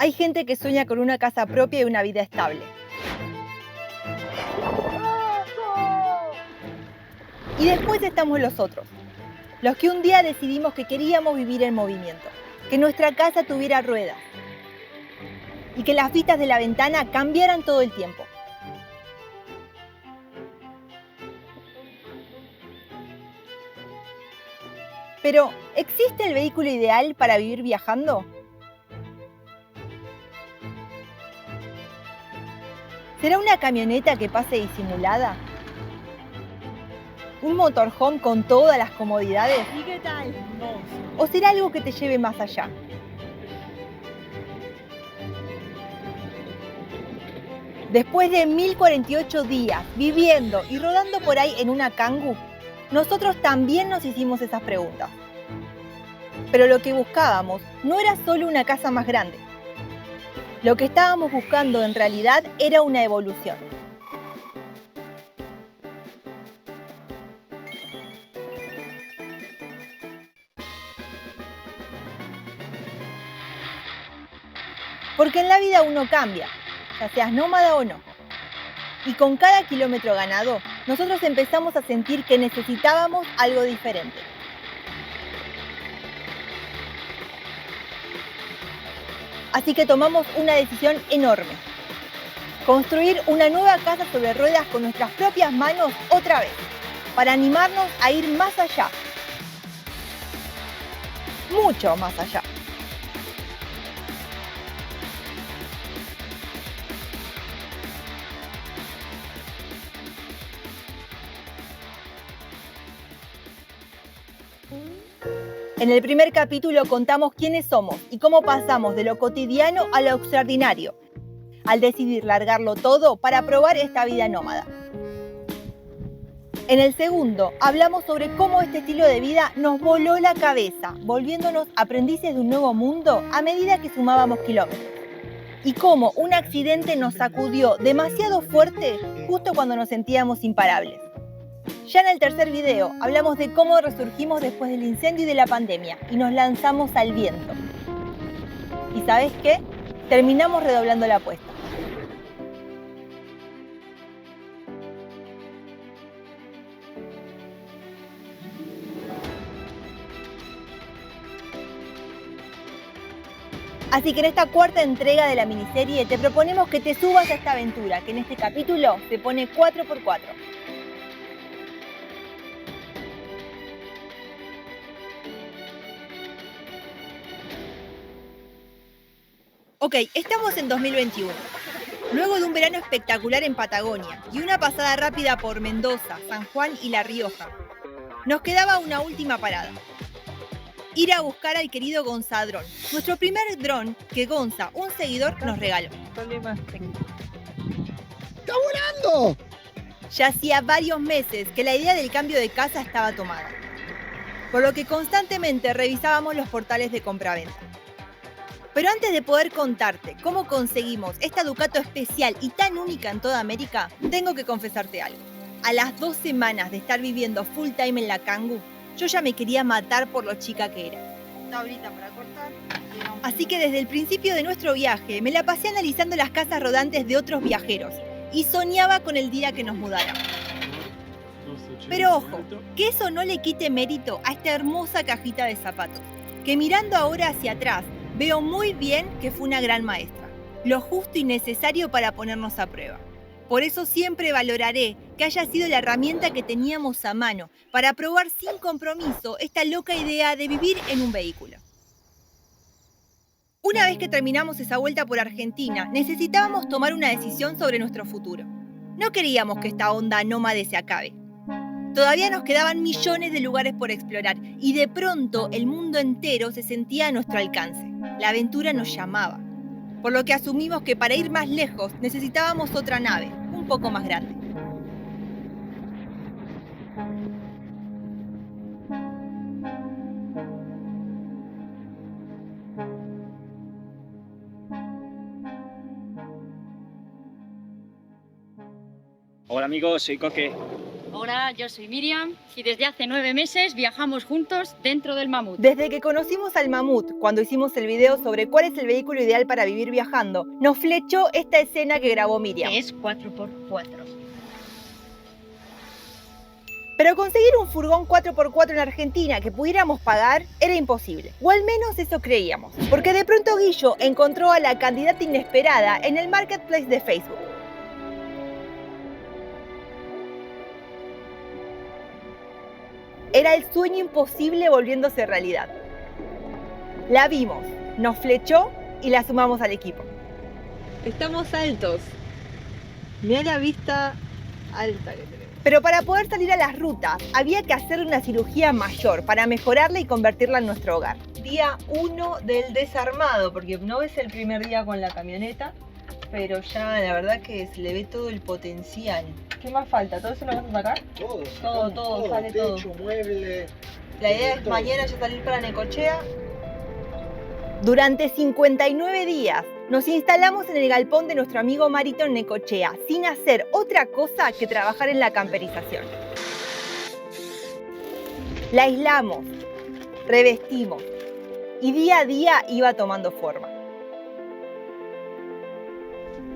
Hay gente que sueña con una casa propia y una vida estable. Y después estamos los otros, los que un día decidimos que queríamos vivir en movimiento, que nuestra casa tuviera ruedas y que las vistas de la ventana cambiaran todo el tiempo. Pero, ¿existe el vehículo ideal para vivir viajando? ¿Será una camioneta que pase disimulada? ¿Un motorhome con todas las comodidades? ¿Y qué tal? ¿O será algo que te lleve más allá? Después de 1048 días viviendo y rodando por ahí en una Kangoo, nosotros también nos hicimos esas preguntas. Pero lo que buscábamos no era solo una casa más grande. Lo que estábamos buscando en realidad era una evolución. Porque en la vida uno cambia, ya seas nómada o no. Y con cada kilómetro ganado, nosotros empezamos a sentir que necesitábamos algo diferente. Así que tomamos una decisión enorme. Construir una nueva casa sobre ruedas con nuestras propias manos otra vez, para animarnos a ir más allá. Mucho más allá. En el primer capítulo contamos quiénes somos y cómo pasamos de lo cotidiano a lo extraordinario, al decidir largarlo todo para probar esta vida nómada. En el segundo, hablamos sobre cómo este estilo de vida nos voló la cabeza, volviéndonos aprendices de un nuevo mundo a medida que sumábamos kilómetros. Y cómo un accidente nos sacudió demasiado fuerte justo cuando nos sentíamos imparables. Ya en el tercer video hablamos de cómo resurgimos después del incendio y de la pandemia y nos lanzamos al viento. ¿Y sabes qué? Terminamos redoblando la apuesta. Así que en esta cuarta entrega de la miniserie te proponemos que te subas a esta aventura, que en este capítulo te pone 4x4. Ok, estamos en 2021. Luego de un verano espectacular en Patagonia y una pasada rápida por Mendoza, San Juan y La Rioja, nos quedaba una última parada. Ir a buscar al querido Gonza Dron, nuestro primer dron que Gonza, un seguidor, nos regaló. Problemas técnicos. ¡Está volando! Ya hacía varios meses que la idea del cambio de casa estaba tomada, por lo que constantemente revisábamos los portales de compraventa. Pero antes de poder contarte cómo conseguimos esta Ducato especial y tan única en toda América, tengo que confesarte algo. A las 2 semanas de estar viviendo full time en la Kangoo, yo ya me quería matar por lo chica que era. Tablita para cortar. Así que desde el principio de nuestro viaje me la pasé analizando las casas rodantes de otros viajeros y soñaba con el día que nos mudáramos. Pero ojo, que eso no le quite mérito a esta hermosa cajita de zapatos, que mirando ahora hacia atrás, veo muy bien que fue una gran maestra, lo justo y necesario para ponernos a prueba. Por eso siempre valoraré que haya sido la herramienta que teníamos a mano para probar sin compromiso esta loca idea de vivir en un vehículo. Una vez que terminamos esa vuelta por Argentina, necesitábamos tomar una decisión sobre nuestro futuro. No queríamos que esta onda nómade se acabe. Todavía nos quedaban millones de lugares por explorar y de pronto el mundo entero se sentía a nuestro alcance. La aventura nos llamaba, por lo que asumimos que para ir más lejos necesitábamos otra nave, un poco más grande. Hola amigos, soy Coque. Hola, yo soy Miriam y desde hace 9 meses viajamos juntos dentro del mamut. Desde que conocimos al mamut, cuando hicimos el video sobre cuál es el vehículo ideal para vivir viajando, nos flechó esta escena que grabó Miriam. Que es 4x4. Pero conseguir un furgón 4x4 en Argentina que pudiéramos pagar era imposible. O al menos eso creíamos. Porque de pronto Guillo encontró a la candidata inesperada en el marketplace de Facebook. Era el sueño imposible volviéndose realidad. La vimos, nos flechó y la sumamos al equipo. Estamos altos. Mirá la vista alta que tenemos. Pero para poder salir a las rutas, había que hacerle una cirugía mayor para mejorarla y convertirla en nuestro hogar. Día 1 del desarmado, porque no es el primer día con la camioneta, pero ya la verdad que se le ve todo el potencial. ¿Qué más falta? ¿Todo eso lo vas a sacar? Todo, sale todo. Techo, mueble. La idea es mañana ya salir para Necochea. Durante 59 días nos instalamos en el galpón de nuestro amigo Marito en Necochea, sin hacer otra cosa que trabajar en la camperización. La aislamos, revestimos y día a día iba tomando forma.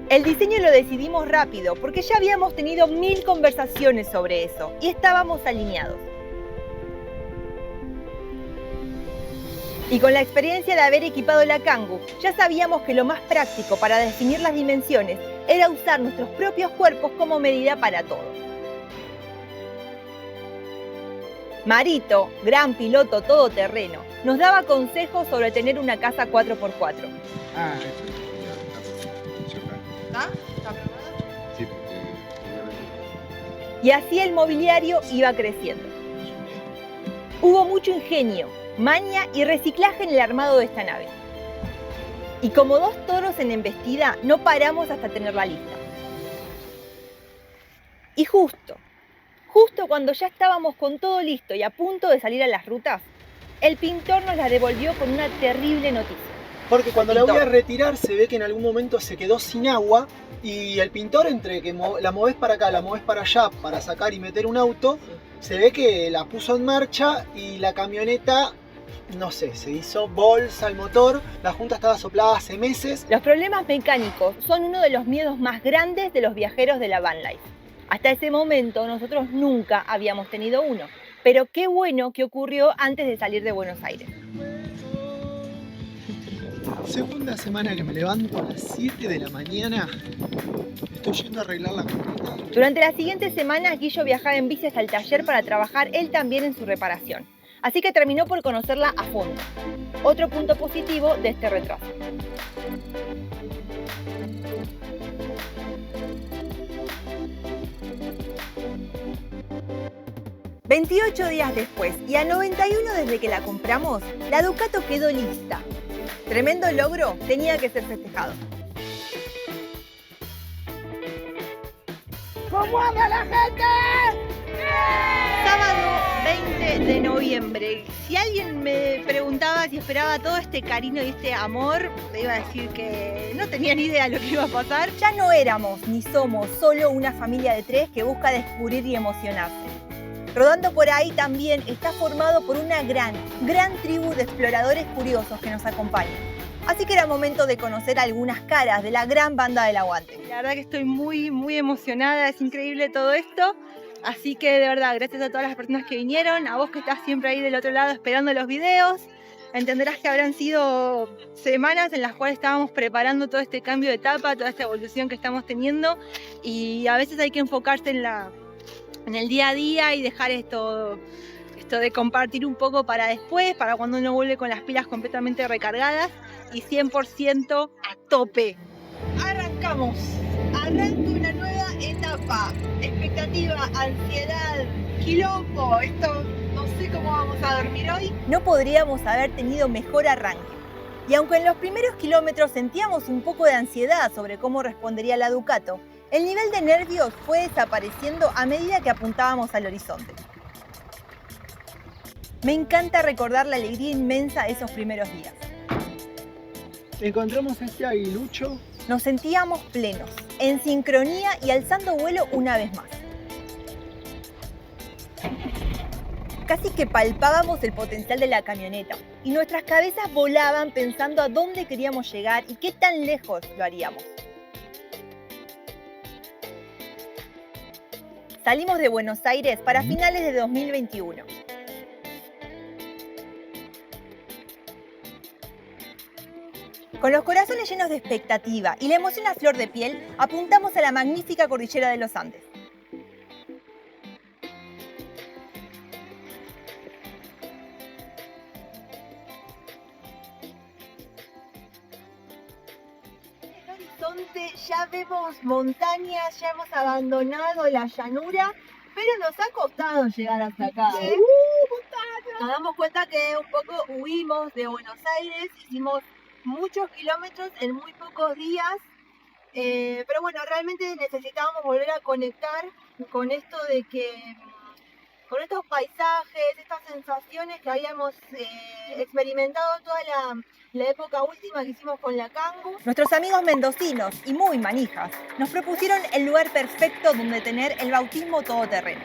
El diseño lo decidimos rápido porque ya habíamos tenido 1000 conversaciones sobre eso y estábamos alineados. Y con la experiencia de haber equipado la Kangoo, ya sabíamos que lo más práctico para definir las dimensiones era usar nuestros propios cuerpos como medida para todo. Marito, gran piloto todoterreno, nos daba consejos sobre tener una casa 4x4. Ah, eso. ¿Está? ¿Está preparada? Sí, porque Y así el mobiliario iba creciendo. Hubo mucho ingenio, maña y reciclaje en el armado de esta nave. Y como 2 toros en embestida, no paramos hasta tenerla lista. Y justo cuando ya estábamos con todo listo y a punto de salir a las rutas, el pintor nos la devolvió con una terrible noticia. Porque cuando la voy a retirar se ve que en algún momento se quedó sin agua y el pintor entre que la movés para acá, la movés para allá para sacar y meter un auto, se ve que la puso en marcha y la camioneta, no sé, se hizo bolsa al motor, la junta estaba soplada hace meses. Los problemas mecánicos son uno de los miedos más grandes de los viajeros de la van life. Hasta ese momento nosotros nunca habíamos tenido uno, pero qué bueno que ocurrió antes de salir de Buenos Aires. Segunda semana que me levanto a las 7 de la mañana, estoy yendo a arreglar la camioneta. Durante las siguientes semanas, Guillo viajaba en bici hasta el taller para trabajar él también en su reparación. Así que terminó por conocerla a fondo. Otro punto positivo de este retraso. «28 días después y a 91 desde que la compramos, la Ducato quedó lista. Tremendo logro, tenía que ser festejado. ¿Cómo anda la gente? Sábado 20 de noviembre. Si alguien me preguntaba si esperaba todo este cariño y este amor, le iba a decir que no tenía ni idea de lo que iba a pasar. Ya no éramos ni somos solo una familia de 3 que busca descubrir y emocionarse. Rodando por ahí también está formado por una gran tribu de exploradores curiosos que nos acompañan. Así que era momento de conocer algunas caras de la gran banda del aguante. La verdad que estoy muy emocionada, es increíble todo esto. Así que de verdad, gracias a todas las personas que vinieron, a vos que estás siempre ahí del otro lado esperando los videos. Entenderás que habrán sido semanas en las cuales estábamos preparando todo este cambio de etapa, toda esta evolución que estamos teniendo. Y a veces hay que enfocarse en el día a día y dejar esto de compartir un poco para después, para cuando uno vuelve con las pilas completamente recargadas y 100% a tope. Arrancamos, arranca una nueva etapa, expectativa, ansiedad, quilombo, esto no sé cómo vamos a dormir hoy. No podríamos haber tenido mejor arranque. Y aunque en los primeros kilómetros sentíamos un poco de ansiedad sobre cómo respondería la Ducato, el nivel de nervios fue desapareciendo a medida que apuntábamos al horizonte. Me encanta recordar la alegría inmensa de esos primeros días. Encontramos este aguilucho. Nos sentíamos plenos, en sincronía y alzando vuelo una vez más. Casi que palpábamos el potencial de la camioneta y nuestras cabezas volaban pensando a dónde queríamos llegar y qué tan lejos lo haríamos. Salimos de Buenos Aires para finales de 2021. Con los corazones llenos de expectativa y la emoción a flor de piel, apuntamos a la magnífica cordillera de los Andes. Ya vemos montañas, ya hemos abandonado la llanura, pero nos ha costado llegar hasta acá. ¿Eh? Nos damos cuenta que un poco huimos de Buenos Aires, hicimos muchos kilómetros en muy pocos días, pero bueno, realmente necesitábamos volver a conectar con esto de que, con estos paisajes, estas sensaciones que habíamos experimentado toda la época última que hicimos con la Kangoo. Nuestros amigos mendocinos y muy manijas nos propusieron el lugar perfecto donde tener el bautismo todoterreno.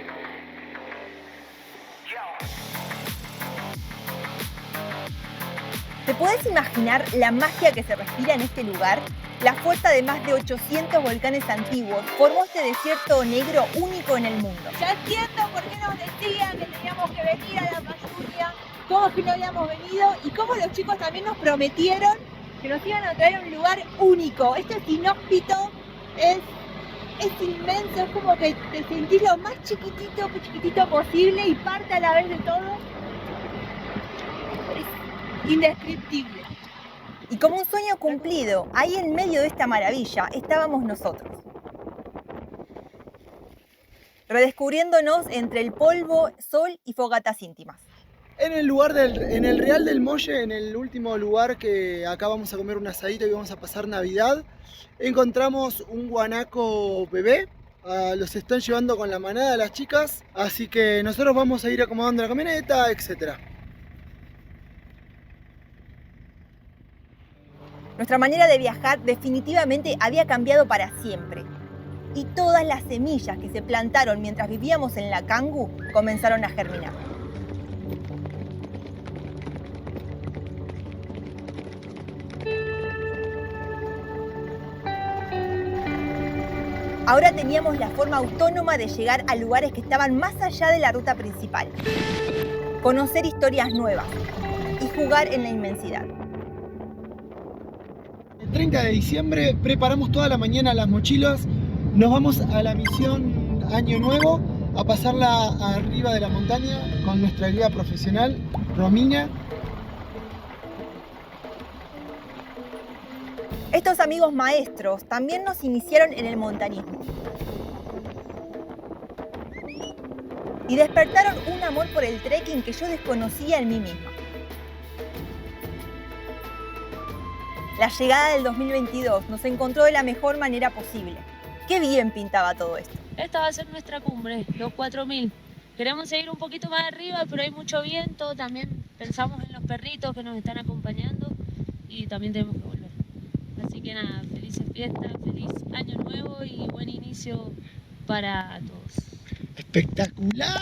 ¿Te podés imaginar la magia que se respira en este lugar? La fuerza de más de 800 volcanes antiguos formó este desierto negro único en el mundo. Ya entiendo por qué nos decían que teníamos que venir a la Payunia, cómo es que no habíamos venido y cómo los chicos también nos prometieron que nos iban a traer a un lugar único. Esto es inhóspito, es inmenso, es como que te sentís lo más chiquitito posible y parte a la vez de todo. Es indescriptible. Y como un sueño cumplido, ahí en medio de esta maravilla estábamos nosotros. Redescubriéndonos entre el polvo, sol y fogatas íntimas. En el Real del Molle, en el último lugar que acá vamos a comer un asadito y vamos a pasar Navidad, encontramos un guanaco bebé. Los están llevando con la manada las chicas, así que nosotros vamos a ir acomodando la camioneta, etc. Nuestra manera de viajar definitivamente había cambiado para siempre. Y todas las semillas que se plantaron mientras vivíamos en la Kangoo comenzaron a germinar. Ahora teníamos la forma autónoma de llegar a lugares que estaban más allá de la ruta principal. Conocer historias nuevas y jugar en la inmensidad. El 30 de diciembre preparamos toda la mañana las mochilas, nos vamos a la misión Año Nuevo a pasarla arriba de la montaña con nuestra guía profesional, Romina. Estos amigos maestros también nos iniciaron en el montañismo y despertaron un amor por el trekking que yo desconocía en mí misma. La llegada del 2022 nos encontró de la mejor manera posible. ¡Qué bien pintaba todo esto! Esta va a ser nuestra cumbre, los 4000. Queremos seguir un poquito más arriba, pero hay mucho viento. También pensamos en los perritos que nos están acompañando y también tenemos que volver. Así que nada, felices fiestas, feliz año nuevo y buen inicio para todos. ¡Espectacular!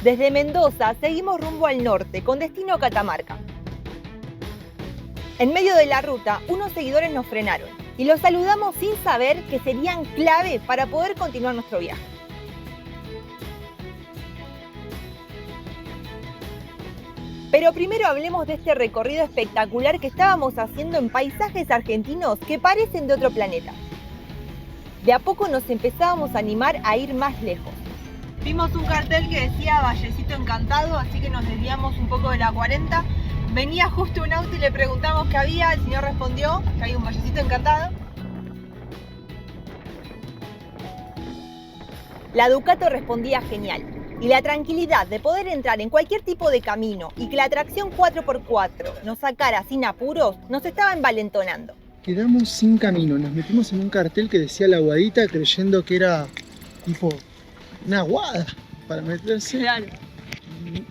Desde Mendoza seguimos rumbo al norte, con destino Catamarca. En medio de la ruta, unos seguidores nos frenaron y los saludamos sin saber que serían clave para poder continuar nuestro viaje. Pero primero hablemos de este recorrido espectacular que estábamos haciendo en paisajes argentinos que parecen de otro planeta. De a poco nos empezábamos a animar a ir más lejos. Vimos un cartel que decía Vallecito Encantado, así que nos desviamos un poco de la 40. Venía justo un auto y le preguntamos qué había, el señor respondió que hay un Vallecito Encantado. La Ducato respondía genial, y la tranquilidad de poder entrar en cualquier tipo de camino y que la tracción 4x4 nos sacara sin apuros, nos estaba envalentonando. quedamos sin camino. Nos metimos en un cartel que decía La Aguadita creyendo que era tipo una aguada para meterse. Claro.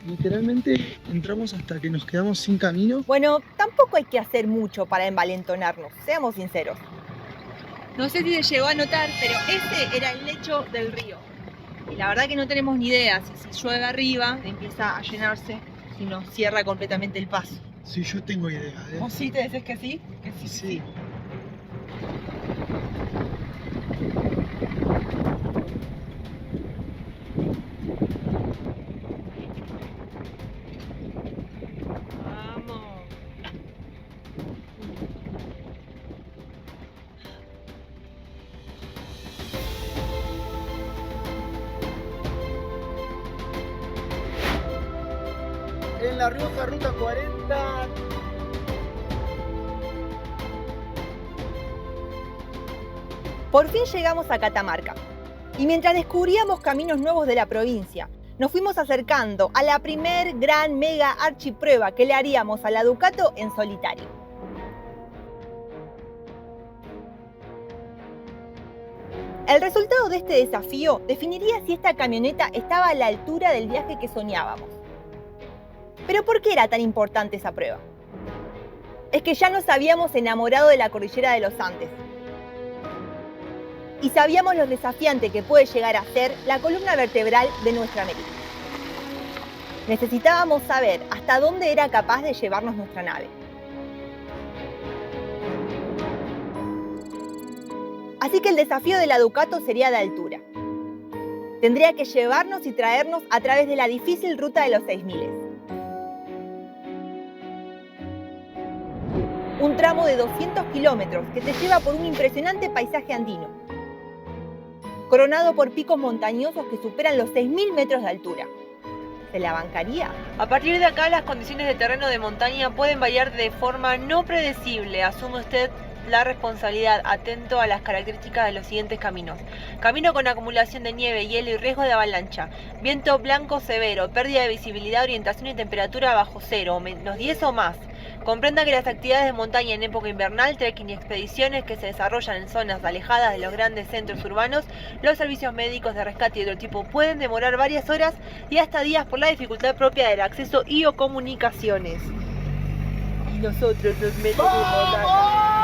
Literalmente entramos hasta que nos quedamos sin camino. Bueno, tampoco hay que hacer mucho para envalentonarnos, seamos sinceros. No sé si se llegó a notar, pero ese era el lecho del río. Y la verdad que no tenemos ni idea si llueve arriba, empieza a llenarse, si nos cierra completamente el paso. Sí, yo tengo idea, ¿eh? ¿Vos sí te decís que sí? Que sí. Sí. Vamos. En La Rioja, ruta 40. Por fin llegamos a Catamarca. Y mientras descubríamos caminos nuevos de la provincia, nos fuimos acercando a la primer gran mega archiprueba que le haríamos a la Ducato en solitario. El resultado de este desafío definiría si esta camioneta estaba a la altura del viaje que soñábamos. ¿Pero por qué era tan importante esa prueba? Es que ya nos habíamos enamorado de la cordillera de los Andes. Y sabíamos lo desafiante que puede llegar a ser la columna vertebral de nuestra América. Necesitábamos saber hasta dónde era capaz de llevarnos nuestra nave. Así que el desafío de la Ducato sería de altura. Tendría que llevarnos y traernos a través de la difícil ruta de los 6000. Un tramo de 200 kilómetros que te lleva por un impresionante paisaje andino, coronado por picos montañosos que superan los 6000 metros de altura. ¿Se la bancaría? A partir de acá, las condiciones de terreno de montaña pueden variar de forma no predecible. Asume usted la responsabilidad, atento a las características de los siguientes caminos. Camino con acumulación de nieve, hielo y riesgo de avalancha. Viento blanco severo, pérdida de visibilidad, orientación y temperatura bajo cero, menos 10 o más. Comprenda que las actividades de montaña en época invernal, trekking y expediciones que se desarrollan en zonas alejadas de los grandes centros urbanos, los servicios médicos de rescate y otro tipo pueden demorar varias horas y hasta días por la dificultad propia del acceso y o comunicaciones. Y nosotros nos metemos acá.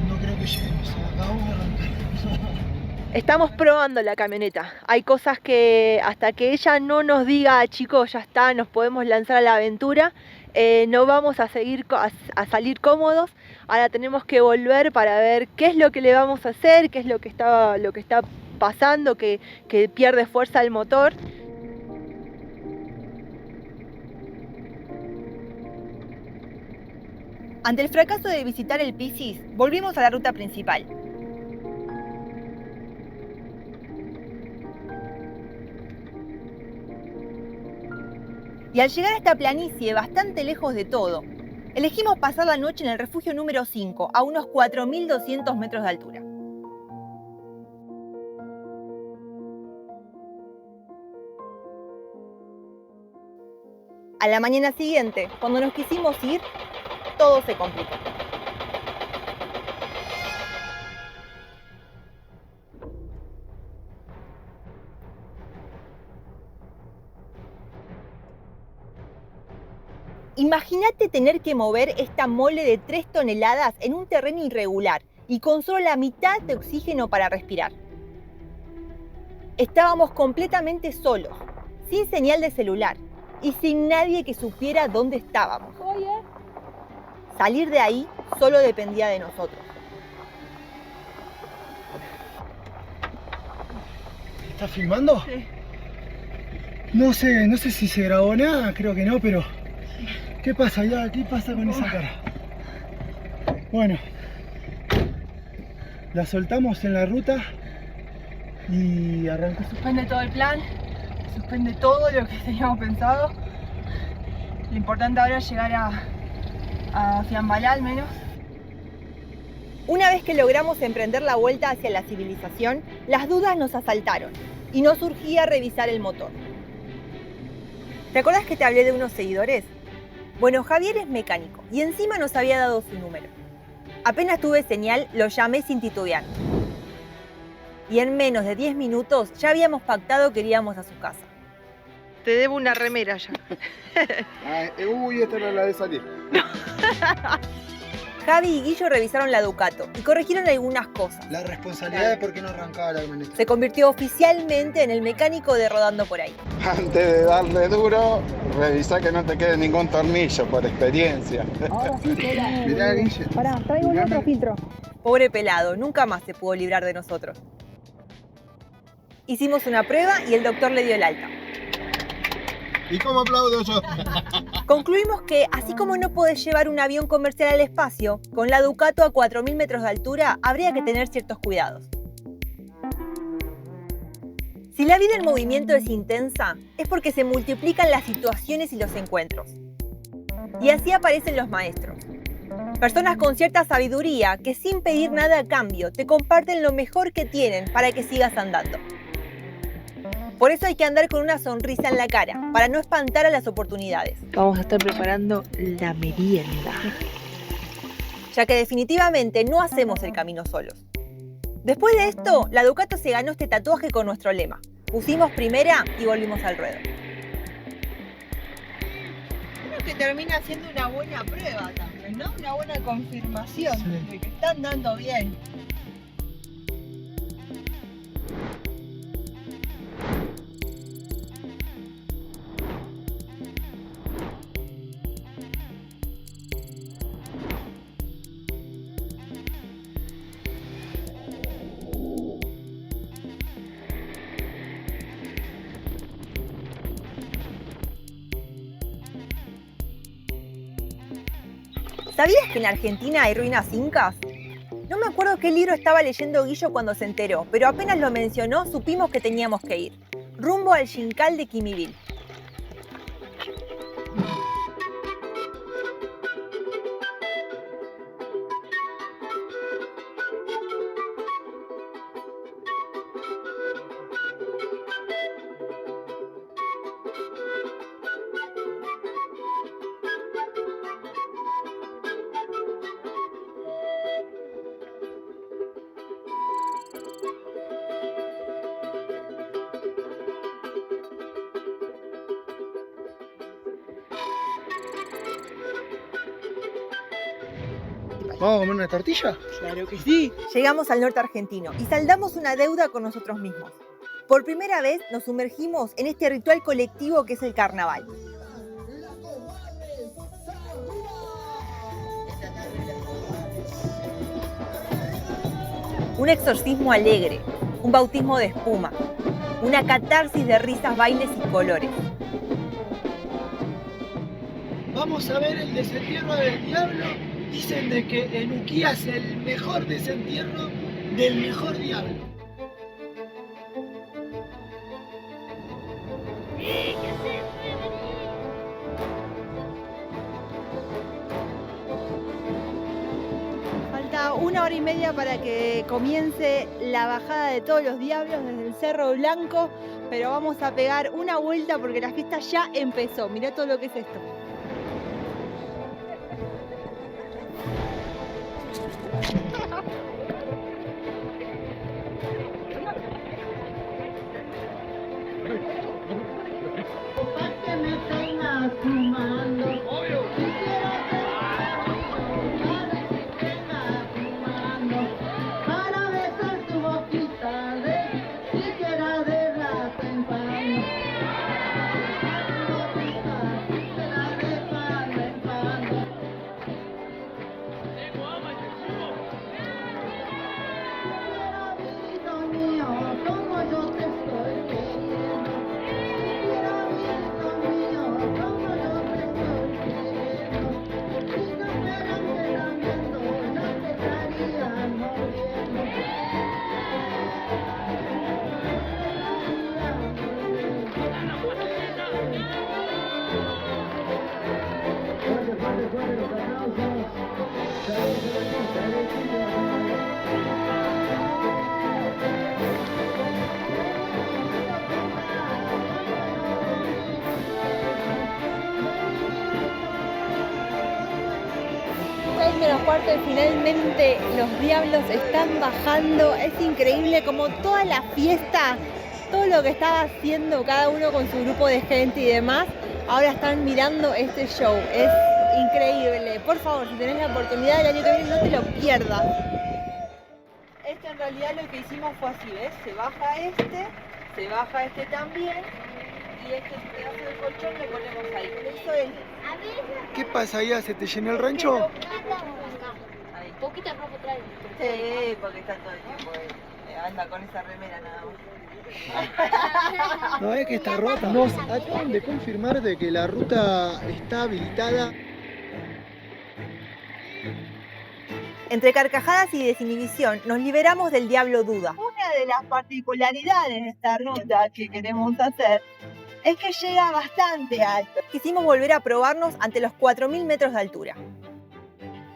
No creo que lleguemos, acabamos de arrancar. Estamos probando la camioneta. Hay cosas que hasta que ella no nos diga, chicos, ya está, nos podemos lanzar a la aventura, no vamos a seguir a salir cómodos. Ahora tenemos que volver para ver qué es lo que le vamos a hacer, qué es lo que está pasando, que pierde fuerza el motor. Ante el fracaso de visitar el Pisis, volvimos a la ruta principal. Y al llegar a esta planicie bastante lejos de todo, elegimos pasar la noche en el refugio número 5, a unos 4200 metros de altura. A la mañana siguiente, cuando nos quisimos ir, todo se complicó. Imagínate tener que mover esta mole de 3 toneladas en un terreno irregular y con solo la mitad de oxígeno para respirar. Estábamos completamente solos, sin señal de celular y sin nadie que supiera dónde estábamos. Salir de ahí solo dependía de nosotros. ¿Estás filmando? Sí. No sé si se grabó nada, creo que no, pero ¿qué pasa ya? ¿Qué pasa con esa cara? Bueno, la soltamos en la ruta y arrancó. Suspende todo el plan, suspende todo lo que teníamos pensado. Lo importante ahora es llegar a Fiambalá al menos. Una vez que logramos emprender la vuelta hacia la civilización, las dudas nos asaltaron y nos urgía revisar el motor. ¿Te acuerdas que te hablé de unos seguidores? Bueno, Javier es mecánico y encima nos había dado su número. Apenas tuve señal, lo llamé sin titubear. Y en menos de 10 minutos ya habíamos pactado que iríamos a su casa. Te debo una remera ya. Uy, esta era la de salir. Javi y Guillo revisaron la Ducato y corrigieron algunas cosas. La responsabilidad de por qué no arrancaba la camioneta. Se convirtió oficialmente en el mecánico de Rodando por Ahí. Antes de darle duro, revisa que no te quede ningún tornillo por experiencia. Ahora sí, Mirá, Guille. Pará, traigo otro filtro. Pobre pelado, nunca más se pudo librar de nosotros. Hicimos una prueba y el doctor le dio el alta. ¿Y cómo aplaudo yo? Concluimos que, así como no podés llevar un avión comercial al espacio, con la Ducato a 4.000 metros de altura habría que tener ciertos cuidados. Si la vida en movimiento es intensa, es porque se multiplican las situaciones y los encuentros. Y así aparecen los maestros. Personas con cierta sabiduría que sin pedir nada a cambio te comparten lo mejor que tienen para que sigas andando. Por eso hay que andar con una sonrisa en la cara, para no espantar a las oportunidades. Vamos a estar preparando la merienda. Ya que definitivamente no hacemos el camino solos. Después de esto, la Ducato se ganó este tatuaje con nuestro lema. Pusimos primera y volvimos al ruedo. Creo que termina siendo una buena prueba también, ¿no? Una buena confirmación de que está andando bien. ¿Sabías que en Argentina hay ruinas incas? No me acuerdo qué libro estaba leyendo Guillo cuando se enteró, pero apenas lo mencionó supimos que teníamos que ir. Rumbo al Xincal de Quimivil. ¿Vamos a comer una tortilla? Claro que sí. Llegamos al norte argentino y saldamos una deuda con nosotros mismos. Por primera vez nos sumergimos en este ritual colectivo que es el carnaval. Un exorcismo alegre, un bautismo de espuma, una catarsis de risas, bailes y colores. Vamos a ver el desentierro del diablo. Dicen de que en Uquía es el mejor desentierro del mejor diablo. Falta 1 hora y media para que comience la bajada de todos los diablos desde el Cerro Blanco, pero vamos a pegar una vuelta porque la fiesta ya empezó. Mirá todo lo que es esto. que finalmente los diablos están bajando. Es increíble como toda la fiesta, todo lo que estaba haciendo cada uno con su grupo de gente y demás, ahora están mirando este show. Es increíble. Por favor, si tenés la oportunidad el año que viene, no te lo pierdas. Este en realidad lo que hicimos fue así, ¿ves? Se baja este también, y este pedazo de colchón lo ponemos ahí. Eso es. ¿Qué pasa, ya? ¿Se te llenó el rancho? Ahí. Poquita ropa trae. Sí, porque está todo el tiempo anda con esa remera nada más. No es que está rota. Nos acaban de confirmar de que la ruta está habilitada. Entre carcajadas y desinhibición, nos liberamos del diablo duda. Una de las particularidades de esta ruta que queremos hacer es que llega bastante alto. Quisimos volver a probarnos ante los 4.000 metros de altura.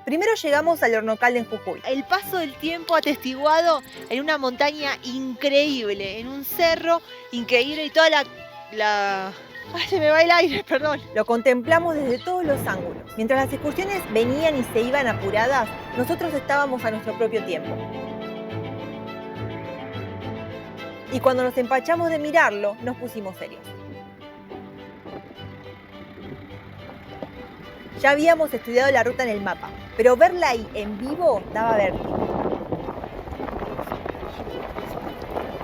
Primero llegamos al Hornocal en Jujuy. El paso del tiempo atestiguado en una montaña increíble, en un cerro increíble y toda la... ¡Ay, se me va el aire, perdón! Lo contemplamos desde todos los ángulos. Mientras las excursiones venían y se iban apuradas, nosotros estábamos a nuestro propio tiempo. Y cuando nos empachamos de mirarlo, nos pusimos serios. Ya habíamos estudiado la ruta en el mapa, pero verla ahí en vivo daba vértigo.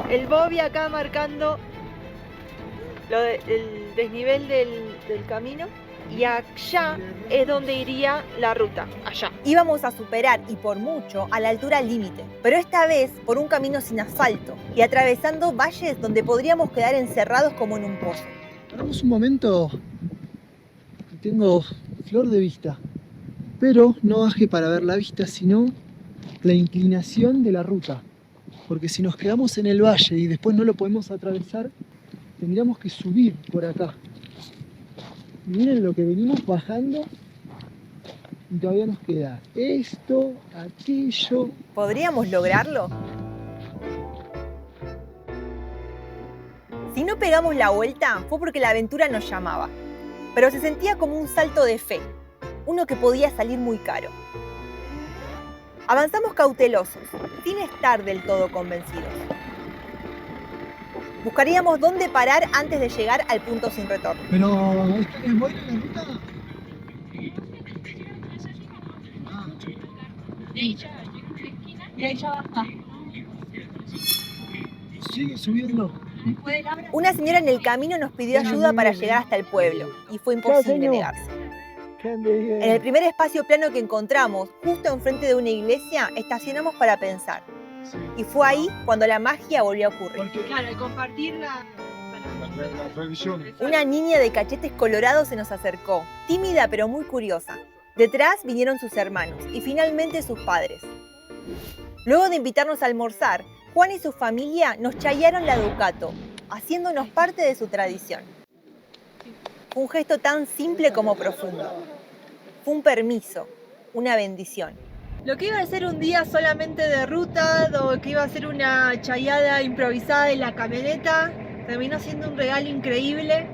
El Bobby acá marcando el desnivel del camino, y allá es donde iría la ruta, allá. Íbamos a superar, y por mucho, a la altura límite, pero esta vez por un camino sin asfalto y atravesando valles donde podríamos quedar encerrados como en un pozo. Paramos un momento, tengo flor de vista, pero no bajé para ver la vista, sino la inclinación de la ruta, porque si nos quedamos en el valle y después no lo podemos atravesar, tendríamos que subir por acá. Miren lo que venimos bajando y todavía nos queda esto, aquello. ¿Podríamos lograrlo? Si no pegamos la vuelta fue porque la aventura nos llamaba, pero se sentía como un salto de fe, uno que podía salir muy caro. Avanzamos cautelosos, sin estar del todo convencidos. Buscaríamos dónde parar antes de llegar al punto sin retorno. Pero, ¿es buena la ruta? Y ahí ya baja. Sigue subiendo. Una señora en el camino nos pidió ayuda para llegar hasta el pueblo, y fue imposible negarse. En el primer espacio plano que encontramos, justo enfrente de una iglesia, estacionamos para pensar. Y fue ahí cuando la magia volvió a ocurrir. Claro, al compartir las revisiones. Una niña de cachetes colorados se nos acercó, tímida pero muy curiosa. Detrás vinieron sus hermanos y finalmente sus padres. Luego de invitarnos a almorzar, Juan y su familia nos chayaron la Ducato, haciéndonos parte de su tradición. Fue un gesto tan simple como profundo. Fue un permiso, una bendición. Lo que iba a ser un día solamente de ruta, o que iba a ser una chayada improvisada en la camioneta, terminó siendo un regalo increíble,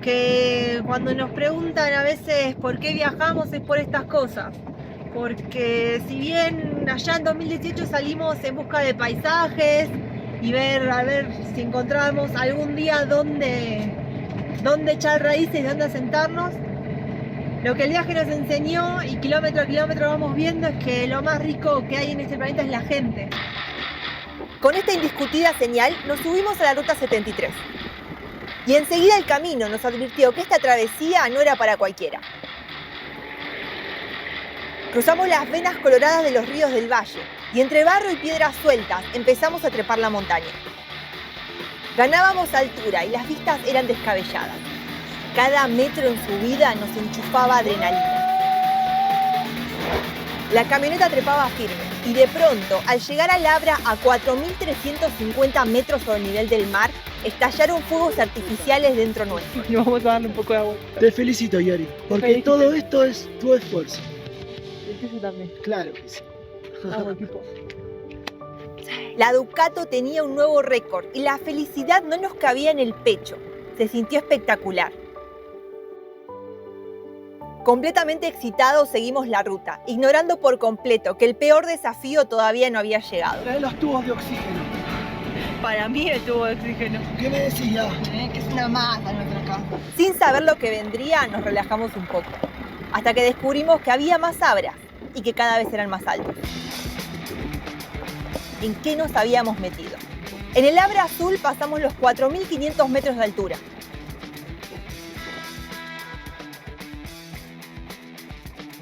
que cuando nos preguntan a veces por qué viajamos es por estas cosas. Porque si bien allá en 2018 salimos en busca de paisajes y a ver si encontramos algún día dónde echar raíces y dónde asentarnos, lo que el viaje nos enseñó y kilómetro a kilómetro vamos viendo es que lo más rico que hay en este planeta es la gente. Con esta indiscutida señal nos subimos a la ruta 73. Y enseguida el camino nos advirtió que esta travesía no era para cualquiera. Cruzamos las venas coloradas de los ríos del valle y entre barro y piedras sueltas empezamos a trepar la montaña. Ganábamos altura y las vistas eran descabelladas. Cada metro en subida nos enchufaba adrenalina. La camioneta trepaba firme y de pronto, al llegar al Abra a 4.350 metros sobre el nivel del mar, estallaron fuegos artificiales dentro nuestro. Y vamos a darle un poco de agua. Te felicito, Yari, porque todo esto es tu esfuerzo. Yo también. Claro que sí. Vamos, equipo. La Ducato tenía un nuevo récord y la felicidad no nos cabía en el pecho. Se sintió espectacular. Completamente excitados seguimos la ruta, ignorando por completo que el peor desafío todavía no había llegado. Trae los tubos de oxígeno. Para mí el tubo de oxígeno. ¿Qué me decía? Que es una masa nuestra casa. Sin saber lo que vendría, nos relajamos un poco, hasta que descubrimos que había más abras y que cada vez eran más altos. ¿En qué nos habíamos metido? En el Abra Azul pasamos los 4.500 metros de altura.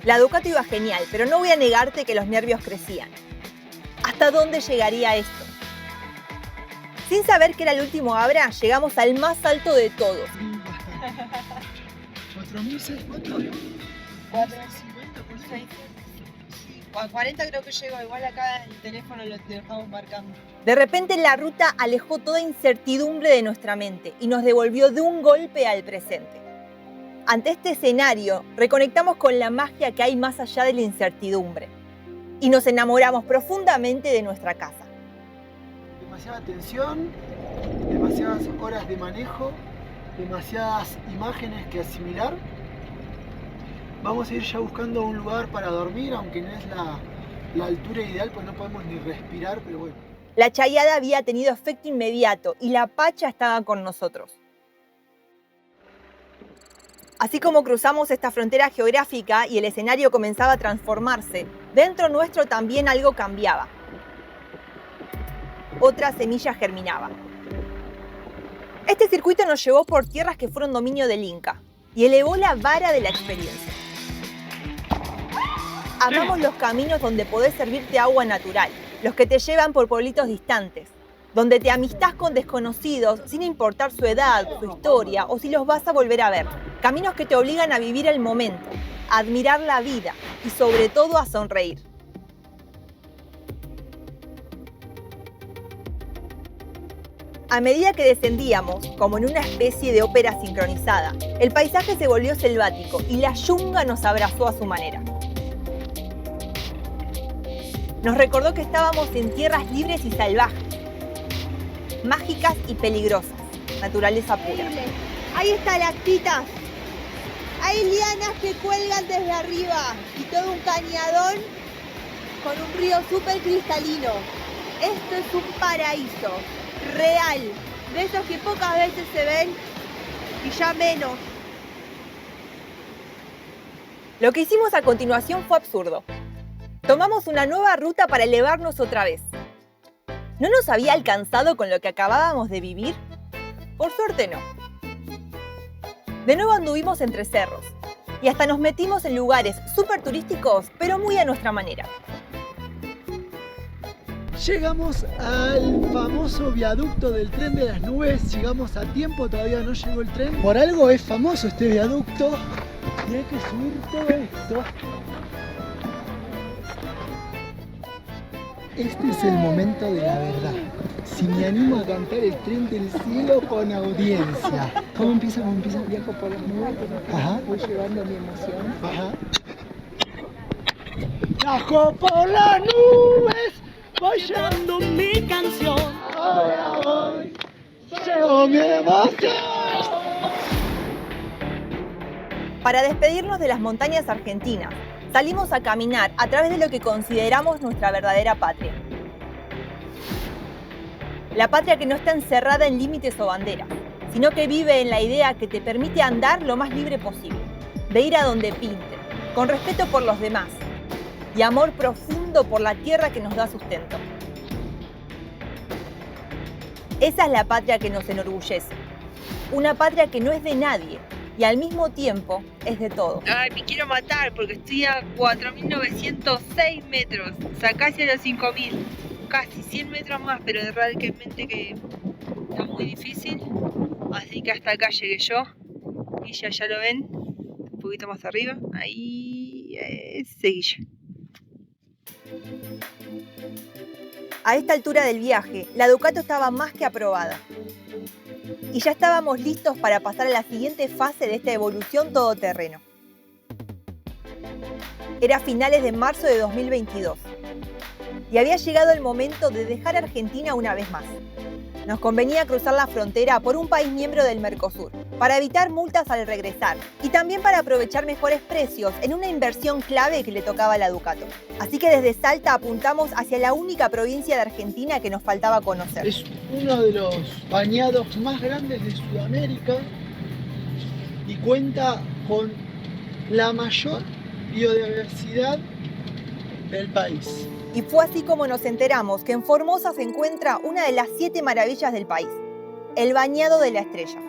La Ducato iba genial, pero no voy a negarte que los nervios crecían. ¿Hasta dónde llegaría esto? Sin saber que era el último Abra, llegamos al más alto de todos. 4.600. 40 creo que llegó, igual acá el teléfono lo estamos marcando. De repente la ruta alejó toda incertidumbre de nuestra mente y nos devolvió de un golpe al presente. Ante este escenario, reconectamos con la magia que hay más allá de la incertidumbre y nos enamoramos profundamente de nuestra casa. Demasiada tensión, demasiadas horas de manejo, demasiadas imágenes que asimilar. Vamos a ir ya buscando un lugar para dormir, aunque no es la altura ideal, pues no podemos ni respirar, pero bueno. La chayada había tenido efecto inmediato y la Pacha estaba con nosotros. Así como cruzamos esta frontera geográfica y el escenario comenzaba a transformarse, dentro nuestro también algo cambiaba. Otra semilla germinaba. Este circuito nos llevó por tierras que fueron dominio del Inca y elevó la vara de la experiencia. Amamos los caminos donde podés servirte agua natural, los que te llevan por pueblitos distantes, donde te amistás con desconocidos sin importar su edad, su historia o si los vas a volver a ver. Caminos que te obligan a vivir el momento, a admirar la vida y sobre todo a sonreír. A medida que descendíamos, como en una especie de ópera sincronizada, el paisaje se volvió selvático y la yunga nos abrazó a su manera. Nos recordó que estábamos en tierras libres y salvajes, mágicas y peligrosas, naturaleza pura. Ahí está lactitas. Hay lianas que cuelgan desde arriba y todo un cañadón con un río súper cristalino. Esto es un paraíso real, de esos que pocas veces se ven y ya menos. Lo que hicimos a continuación fue absurdo. Tomamos una nueva ruta para elevarnos otra vez. ¿No nos había alcanzado con lo que acabábamos de vivir? Por suerte no. De nuevo anduvimos entre cerros y hasta nos metimos en lugares súper turísticos, pero muy a nuestra manera. Llegamos al famoso viaducto del tren de las nubes. Llegamos a tiempo, todavía no llegó el tren. Por algo es famoso este viaducto y hay que subir todo esto. Este es el momento de la verdad. Si me animo a cantar el tren del cielo con audiencia. ¿Cómo empieza? ¿Cómo empieza? Viajo por las nubes, Ajá. voy llevando mi emoción. Ajá. Viajo por las nubes, voy llevando mi canción. Ahora voy, llevo mi emoción. Para despedirnos de las montañas argentinas, salimos a caminar a través de lo que consideramos nuestra verdadera patria. La patria que no está encerrada en límites o banderas, sino que vive en la idea que te permite andar lo más libre posible, de ir a donde pinte, con respeto por los demás y amor profundo por la tierra que nos da sustento. Esa es la patria que nos enorgullece, una patria que no es de nadie y al mismo tiempo es de todos. Ay, me quiero matar porque estoy a 4.906 metros, o sea, casi a los 5.000. Casi 100 metros más, pero realmente que está muy difícil. Así que hasta acá llegué yo. Y ya lo ven, un poquito más arriba. Ahí seguí yo. A esta altura del viaje, la Ducato estaba más que aprobada. Y ya estábamos listos para pasar a la siguiente fase de esta evolución todoterreno. Era finales de marzo de 2022. Y había llegado el momento de dejar Argentina una vez más. Nos convenía cruzar la frontera por un país miembro del Mercosur, para evitar multas al regresar y también para aprovechar mejores precios en una inversión clave que le tocaba a la Ducato. Así que desde Salta apuntamos hacia la única provincia de Argentina que nos faltaba conocer. Es uno de los bañados más grandes de Sudamérica y cuenta con la mayor biodiversidad del país. Y fue así como nos enteramos que en Formosa se encuentra una de las 7 maravillas del país, el Bañado de la Estrella.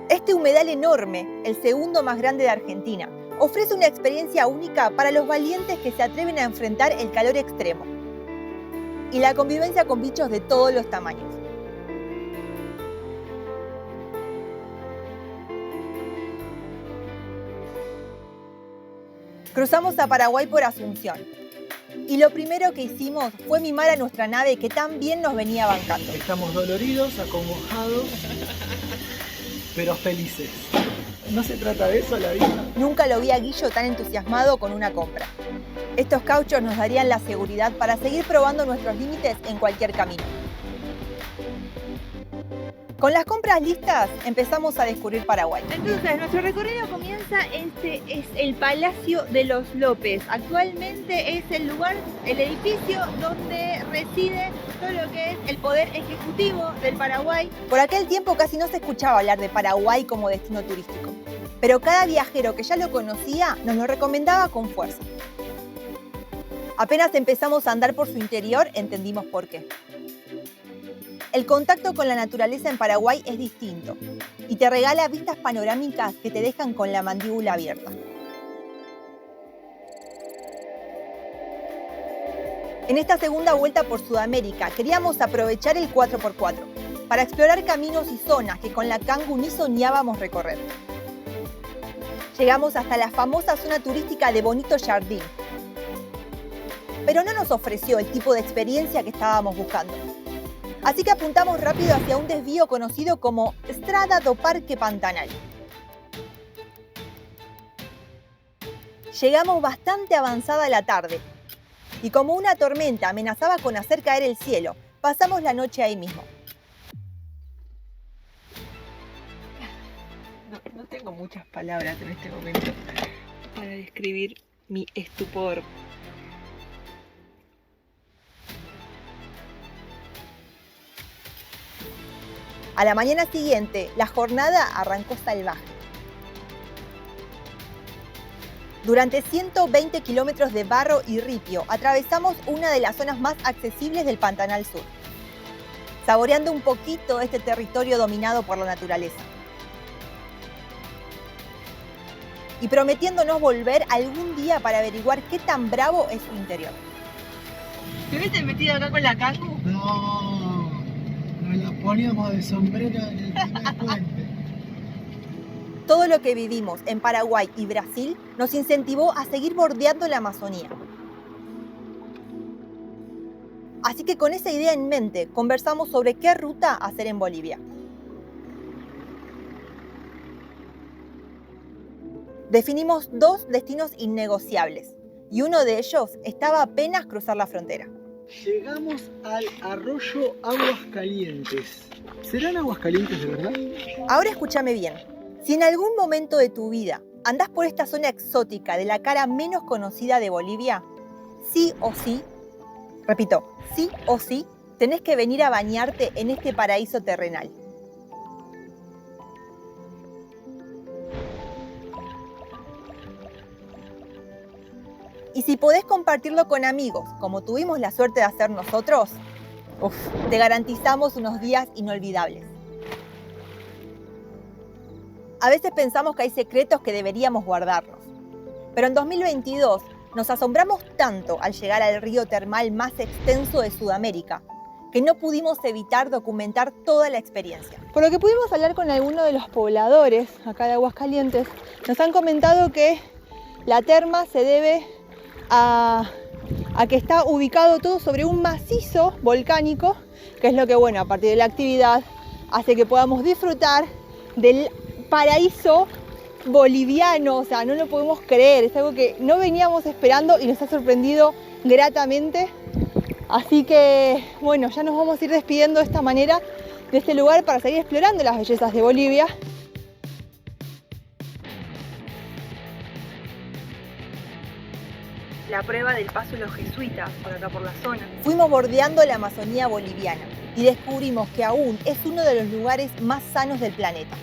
Este humedal enorme, el segundo más grande de Argentina, ofrece una experiencia única para los valientes que se atreven a enfrentar el calor extremo y la convivencia con bichos de todos los tamaños. Cruzamos a Paraguay por Asunción y lo primero que hicimos fue mimar a nuestra nave que tan bien nos venía bancando. Estamos doloridos, acongojados, pero felices. ¿No se trata de eso la vida? Nunca lo vi a Guillo tan entusiasmado con una compra. Estos cauchos nos darían la seguridad para seguir probando nuestros límites en cualquier camino. Con las compras listas, empezamos a descubrir Paraguay. Entonces, nuestro recorrido comienza, este es el Palacio de los López. Actualmente es el lugar, el edificio donde reside todo lo que es el poder ejecutivo del Paraguay. Por aquel tiempo casi no se escuchaba hablar de Paraguay como destino turístico, pero cada viajero que ya lo conocía nos lo recomendaba con fuerza. Apenas empezamos a andar por su interior, entendimos por qué. El contacto con la naturaleza en Paraguay es distinto y te regala vistas panorámicas que te dejan con la mandíbula abierta. En esta segunda vuelta por Sudamérica queríamos aprovechar el 4x4 para explorar caminos y zonas que con la Kangoo ni soñábamos recorrer. Llegamos hasta la famosa zona turística de Bonito Jardín, pero no nos ofreció el tipo de experiencia que estábamos buscando. Así que apuntamos rápido hacia un desvío conocido como Estrada do Parque Pantanal. Llegamos bastante avanzada la tarde y como una tormenta amenazaba con hacer caer el cielo, pasamos la noche ahí mismo. No tengo muchas palabras en este momento para describir mi estupor. A la mañana siguiente, la jornada arrancó salvaje. Durante 120 kilómetros de barro y ripio, atravesamos una de las zonas más accesibles del Pantanal Sur, saboreando un poquito este territorio dominado por la naturaleza. Y prometiéndonos volver algún día para averiguar qué tan bravo es su interior. ¿Te hubieses metido acá con la Kangoo? No, nos la poníamos de sombrero en el primer puente. Todo lo que vivimos en Paraguay y Brasil nos incentivó a seguir bordeando la Amazonía. Así que con esa idea en mente, conversamos sobre qué ruta hacer en Bolivia. Definimos 2 destinos innegociables y uno de ellos estaba apenas cruzar la frontera. Llegamos al arroyo Aguascalientes. ¿Serán Aguascalientes de verdad? Ahora escúchame bien. Si en algún momento de tu vida andás por esta zona exótica de la cara menos conocida de Bolivia, sí o sí, repito, sí o sí, tenés que venir a bañarte en este paraíso terrenal. Y si podés compartirlo con amigos, como tuvimos la suerte de hacer nosotros, te garantizamos unos días inolvidables. A veces pensamos que hay secretos que deberíamos guardarnos, pero en 2022 nos asombramos tanto al llegar al río termal más extenso de Sudamérica que no pudimos evitar documentar toda la experiencia. Por lo que pudimos hablar con algunos de los pobladores acá de Aguascalientes, nos han comentado que la terma se debe a que está ubicado todo sobre un macizo volcánico, que es lo que, bueno, a partir de la actividad hace que podamos disfrutar del paraíso boliviano. O sea, no lo podemos creer, es algo que no veníamos esperando y nos ha sorprendido gratamente. Así que, bueno, ya nos vamos a ir despidiendo de esta manera. de este lugar para seguir explorando las bellezas de Bolivia. La prueba del paso de los jesuitas por acá por la zona. Fuimos bordeando la Amazonía boliviana y descubrimos que aún es uno de los lugares más sanos del planeta.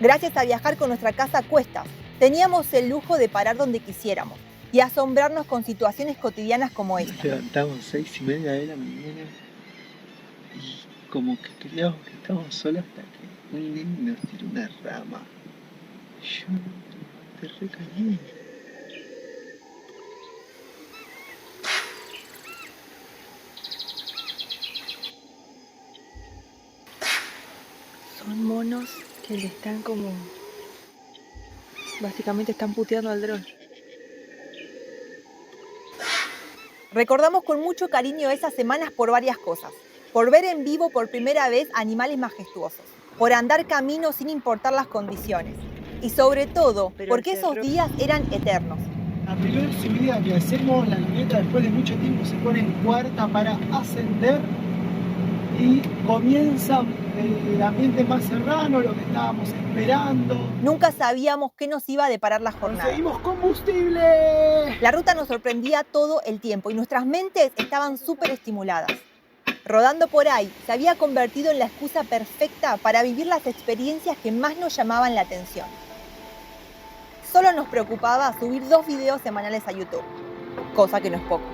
Gracias a viajar con nuestra casa a cuestas, teníamos el lujo de parar donde quisiéramos y asombrarnos con situaciones cotidianas como esta. Nos levantamos 6:30 de la mañana y como que creíamos que estábamos solos hasta que un nene nos tiró una rama. Yo te recaí. Son monos que le están como... Básicamente están puteando al dron. Recordamos con mucho cariño esas semanas por varias cosas. Por ver en vivo por primera vez animales majestuosos. Por andar caminos sin importar las condiciones. Y sobre todo, porque esos días eran eternos. La primera subida que hacemos, la camioneta después de mucho tiempo se pone en cuarta para ascender y comienza el ambiente más serrano, lo que estábamos esperando. Nunca sabíamos qué nos iba a deparar la jornada. ¡Conseguimos combustible! La ruta nos sorprendía todo el tiempo y nuestras mentes estaban súper estimuladas. Rodando por ahí se había convertido en la excusa perfecta para vivir las experiencias que más nos llamaban la atención. Solo nos preocupaba subir 2 videos semanales a YouTube, cosa que no es poco.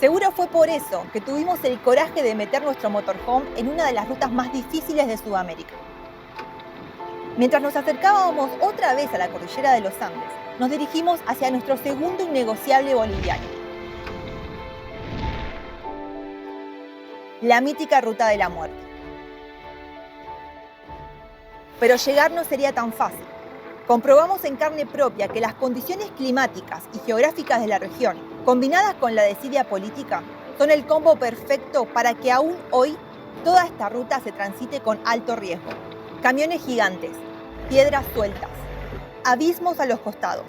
Seguro fue por eso que tuvimos el coraje de meter nuestro motorhome en una de las rutas más difíciles de Sudamérica. Mientras nos acercábamos otra vez a la cordillera de los Andes, nos dirigimos hacia nuestro segundo innegociable boliviano. La mítica Ruta de la Muerte. Pero llegar no sería tan fácil. Comprobamos en carne propia que las condiciones climáticas y geográficas de la región, combinadas con la desidia política, son el combo perfecto para que aún hoy toda esta ruta se transite con alto riesgo. Camiones gigantes, piedras sueltas, abismos a los costados.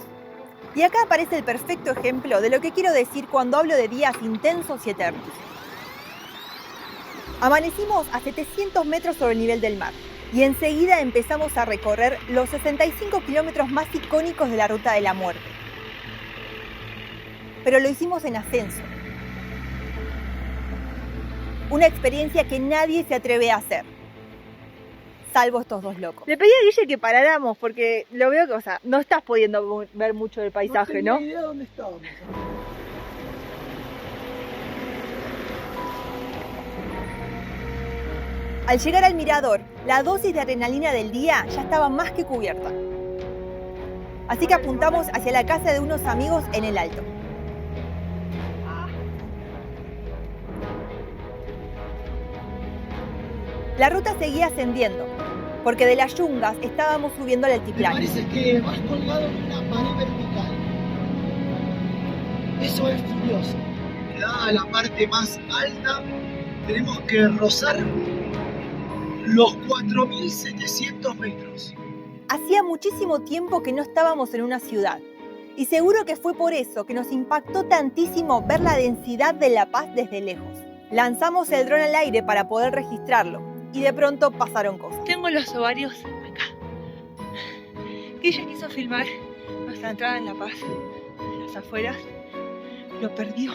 Y acá aparece el perfecto ejemplo de lo que quiero decir cuando hablo de días intensos y eternos. Amanecimos a 700 metros sobre el nivel del mar y enseguida empezamos a recorrer los 65 kilómetros más icónicos de la Ruta de la Muerte. Pero lo hicimos en ascenso. Una experiencia que nadie se atreve a hacer, salvo estos dos locos. Le pedí a Guille que paráramos porque lo veo que, o sea, no estás pudiendo ver mucho del paisaje, ¿no? No tenía idea dónde estábamos. Al llegar al mirador, la dosis de adrenalina del día ya estaba más que cubierta. Así que apuntamos hacia la casa de unos amigos en el alto. La ruta seguía ascendiendo, porque de las yungas estábamos subiendo al altiplano. Parece que vas colgado en una pared vertical. Eso es furioso. Llegada a la parte más alta, tenemos que rozar los 4.700 metros. Hacía muchísimo tiempo que no estábamos en una ciudad. Y seguro que fue por eso que nos impactó tantísimo ver la densidad de La Paz desde lejos. Lanzamos el dron al aire para poder registrarlo. Y de pronto pasaron cosas. Tengo los ovarios acá. Guille quiso filmar nuestra entrada en La Paz, en las afueras. Lo perdió.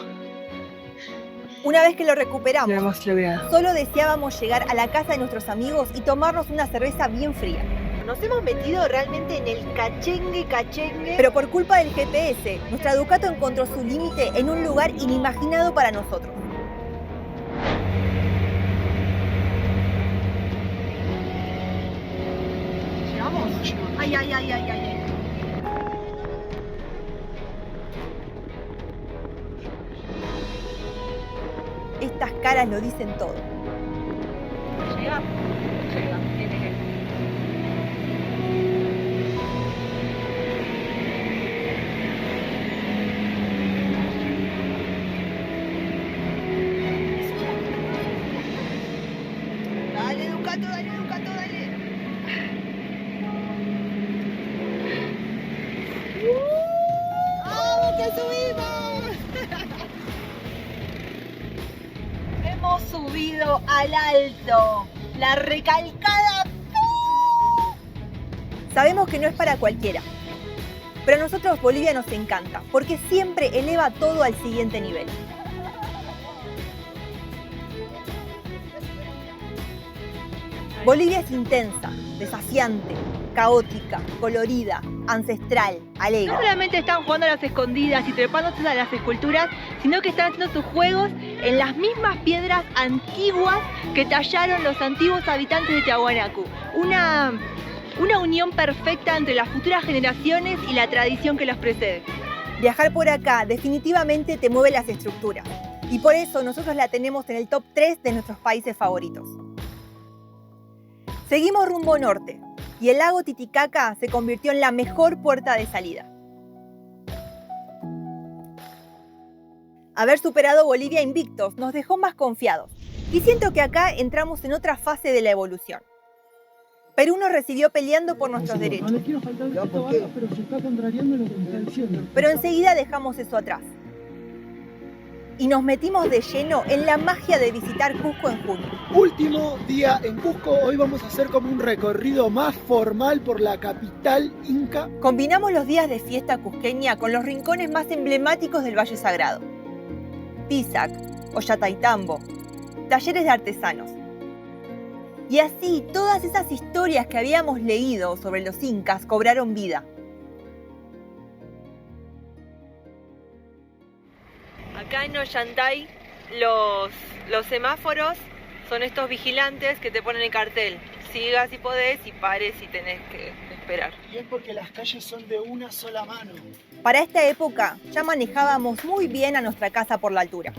Una vez que lo recuperamos, Lo hemos logrado. solo deseábamos llegar a la casa de nuestros amigos y tomarnos una cerveza bien fría. Nos hemos metido realmente en el cachengue. Pero por culpa del GPS, nuestra Ducato encontró su límite en un lugar inimaginado para nosotros. ¿Llegamos? Ay, ay, ay, ay, ay. Estas caras lo dicen todo. Llega, tiene que. Dale, Ducato, dale, Ducato, dale. ¡Vamos, que subimos! Hemos subido al alto. La recalcada. Sabemos que no es para cualquiera, pero a nosotros Bolivia nos encanta, porque siempre eleva todo al siguiente nivel. Bolivia es intensa, desafiante, caótica, colorida, ancestral, alegre. No solamente están jugando a las escondidas y trepándose a las esculturas, sino que están haciendo sus juegos en las mismas piedras antiguas que tallaron los antiguos habitantes de Tiahuanacu. Una unión perfecta entre las futuras generaciones y la tradición que los precede. Viajar por acá definitivamente te mueve las estructuras, y por eso nosotros la tenemos en el top 3 de nuestros países favoritos. Seguimos rumbo norte, y el lago Titicaca se convirtió en la mejor puerta de salida. Haber superado Bolivia invictos nos dejó más confiados, y siento que acá entramos en otra fase de la evolución. Perú nos recibió peleando por nuestros derechos. Pero enseguida dejamos eso atrás. Y nos metimos de lleno en la magia de visitar Cusco en junio. Último día en Cusco, hoy vamos a hacer como un recorrido más formal por la capital inca. Combinamos los días de fiesta cusqueña con los rincones más emblemáticos del Valle Sagrado. Pisac, Ollantaytambo, talleres de artesanos. Y así, todas esas historias que habíamos leído sobre los incas cobraron vida. Acá en Ollantay los semáforos son estos vigilantes que te ponen el cartel. Siga si podés y pare si tenés que esperar. Y es porque las calles son de una sola mano. Para esta época ya manejábamos muy bien a nuestra casa por la altura.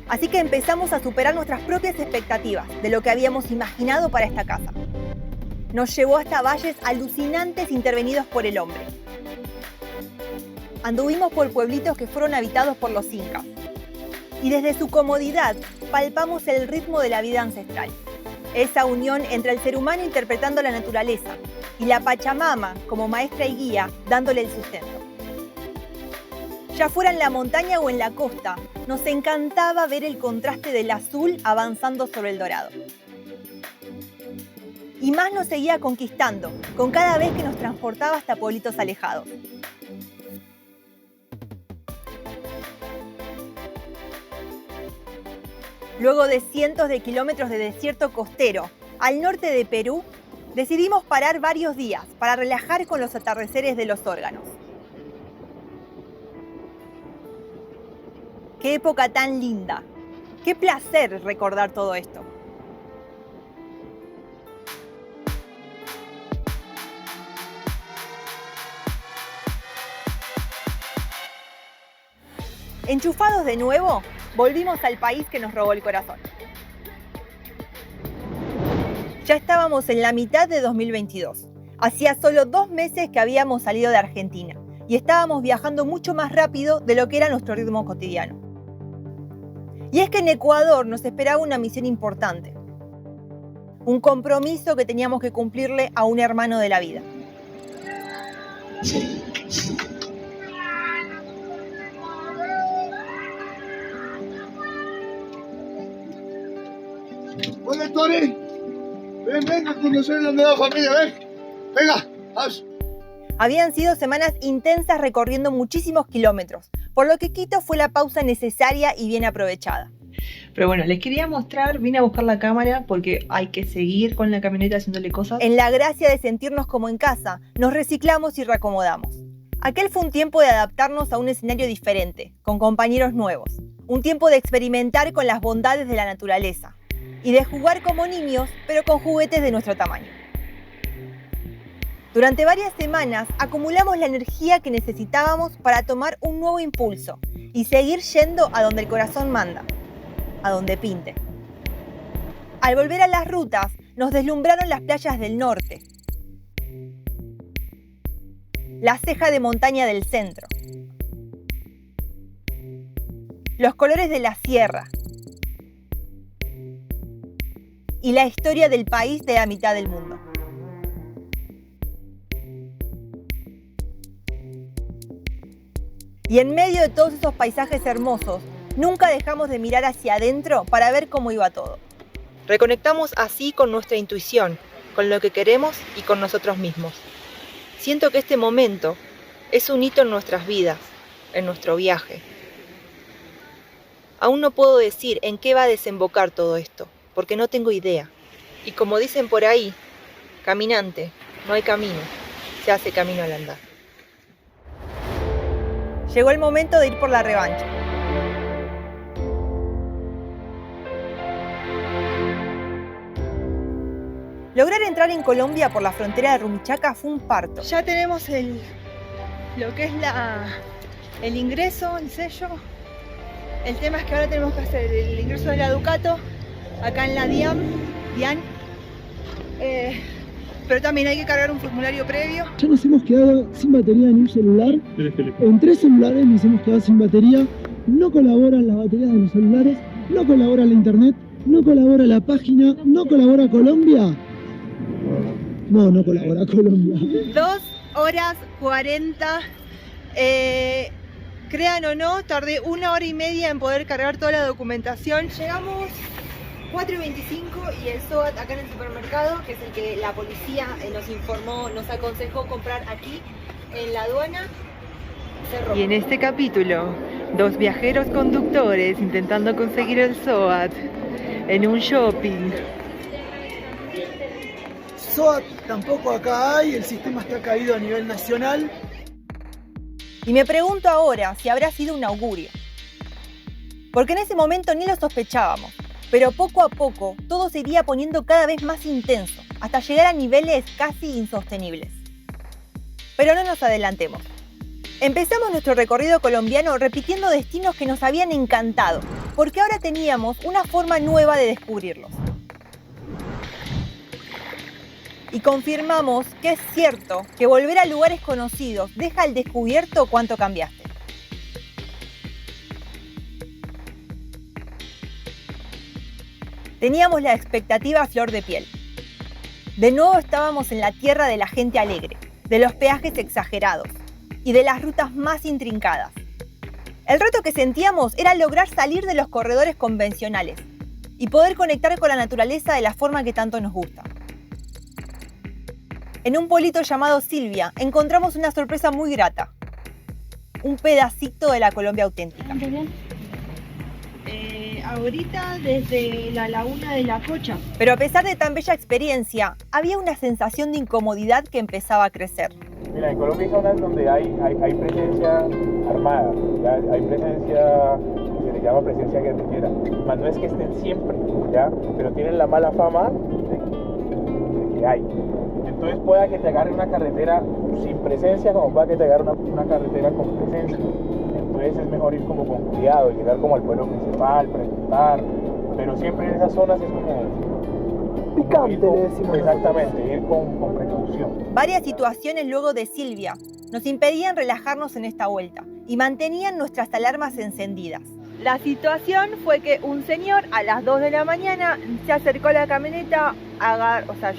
Así que empezamos a superar nuestras propias expectativas de lo que habíamos imaginado para esta casa. Nos llevó hasta valles alucinantes intervenidos por el hombre. Anduvimos por pueblitos que fueron habitados por los incas. Y desde su comodidad palpamos el ritmo de la vida ancestral. Esa unión entre el ser humano interpretando la naturaleza y la Pachamama como maestra y guía dándole el sustento. Ya fuera en la montaña o en la costa, nos encantaba ver el contraste del azul avanzando sobre el dorado. Y más nos seguía conquistando, con cada vez que nos transportaba hasta pueblitos alejados. Luego de cientos de kilómetros de desierto costero, al norte de Perú, decidimos parar varios días para relajar con los atardeceres de los órganos. ¡Qué época tan linda! ¡Qué placer recordar todo esto! Enchufados de nuevo, volvimos al país que nos robó el corazón. Ya estábamos en la mitad de 2022. Hacía solo 2 meses que habíamos salido de Argentina y estábamos viajando mucho más rápido de lo que era nuestro ritmo cotidiano. Y es que en Ecuador nos esperaba una misión importante. Un compromiso que teníamos que cumplirle a un hermano de la vida. Hola, Tori. Ven a conocer la nueva familia, ven. Venga, vamos. Habían sido semanas intensas recorriendo muchísimos kilómetros, por lo que Quito fue la pausa necesaria y bien aprovechada. Pero bueno, les quería mostrar, vine a buscar la cámara porque hay que seguir con la camioneta haciéndole cosas. En la gracia de sentirnos como en casa, nos reciclamos y reacomodamos. Aquel fue un tiempo de adaptarnos a un escenario diferente, con compañeros nuevos. Un tiempo de experimentar con las bondades de la naturaleza. Y de jugar como niños, pero con juguetes de nuestro tamaño. Durante varias semanas acumulamos la energía que necesitábamos para tomar un nuevo impulso y seguir yendo a donde el corazón manda, a donde pinte. Al volver a las rutas, nos deslumbraron las playas del norte, la ceja de montaña del centro, los colores de la sierra y la historia del país de la mitad del mundo. Y en medio de todos esos paisajes hermosos, nunca dejamos de mirar hacia adentro para ver cómo iba todo. Reconectamos así con nuestra intuición, con lo que queremos y con nosotros mismos. Siento que este momento es un hito en nuestras vidas, en nuestro viaje. Aún no puedo decir en qué va a desembocar todo esto, porque no tengo idea. Y como dicen por ahí, caminante, no hay camino, se hace camino al andar. Llegó el momento de ir por la revancha. Lograr entrar en Colombia por la frontera de Rumichaca fue un parto. Ya tenemos lo que es el ingreso, el sello. El tema es que ahora tenemos que hacer el ingreso de la Ducato acá en la DIAN. Pero también hay que cargar un formulario previo. Ya nos hemos quedado sin batería en un celular. En 3 celulares nos hemos quedado sin batería. No colaboran las baterías de los celulares, no colabora la internet, no colabora la página, no colabora Colombia. No colabora Colombia. 2 horas 40. Crean o no, tardé 1 hora y media en poder cargar toda la documentación. Llegamos 4:25 y el SOAT acá en el supermercado, que es el que la policía nos informó, nos aconsejó comprar aquí en la aduana, cerró. Y en este capítulo, 2 viajeros conductores intentando conseguir el SOAT en un shopping. SOAT tampoco acá hay, el sistema está caído a nivel nacional. Y me pregunto ahora si habrá sido un augurio. Porque en ese momento ni lo sospechábamos, pero poco a poco todo se iría poniendo cada vez más intenso, hasta llegar a niveles casi insostenibles. Pero no nos adelantemos. Empezamos nuestro recorrido colombiano repitiendo destinos que nos habían encantado, porque ahora teníamos una forma nueva de descubrirlos. Y confirmamos que es cierto que volver a lugares conocidos deja al descubierto cuánto cambiaste. Teníamos la expectativa a flor de piel. De nuevo estábamos en la tierra de la gente alegre, de los peajes exagerados y de las rutas más intrincadas. El reto que sentíamos era lograr salir de los corredores convencionales y poder conectar con la naturaleza de la forma que tanto nos gusta. En un pueblito llamado Silvia encontramos una sorpresa muy grata. Un pedacito de la Colombia auténtica. Ahorita desde la laguna de La Cocha. Pero a pesar de tan bella experiencia, había una sensación de incomodidad que empezaba a crecer. Mira, en Colombia hay zonas donde hay presencia armada, ¿ya? Hay presencia, se le llama presencia guerrillera, más no es que estén siempre, ¿ya? Pero tienen la mala fama de que hay. Entonces pueda que te agarre una carretera sin presencia como pueda que te agarre una carretera con presencia. Entonces es mejor ir como con cuidado, llegar como al pueblo principal, preguntar, pero siempre en esas zonas es como picante, le decimos. Exactamente, ir con precaución. Varias situaciones luego de Silvia nos impedían relajarnos en esta vuelta y mantenían nuestras alarmas encendidas. La situación fue que un señor a las 2 de la mañana se acercó a la camioneta,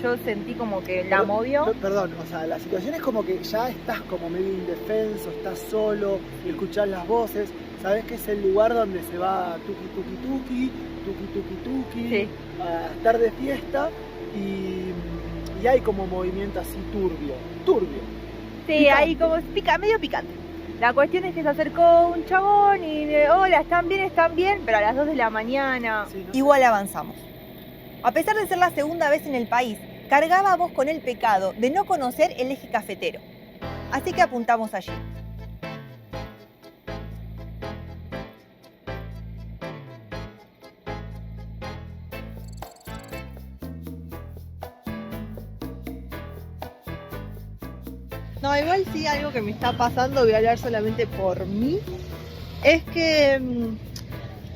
yo sentí como que la movió. Perdón, la situación es como que ya estás como medio indefenso, estás solo, escuchás las voces, sabés que es el lugar donde se va tuki, Sí. A estar de fiesta y hay como movimiento así turbio. Sí, Picante. ahí como medio picante. La cuestión es que se acercó un chabón y hola, ¿están bien? Pero a las 2 de la mañana. Sí, ¿no? Igual avanzamos. A pesar de ser la segunda vez en el país, cargábamos con el pecado de no conocer el eje cafetero. Así que apuntamos allí. No, igual sí, algo que me está pasando, voy a hablar solamente por mí, es que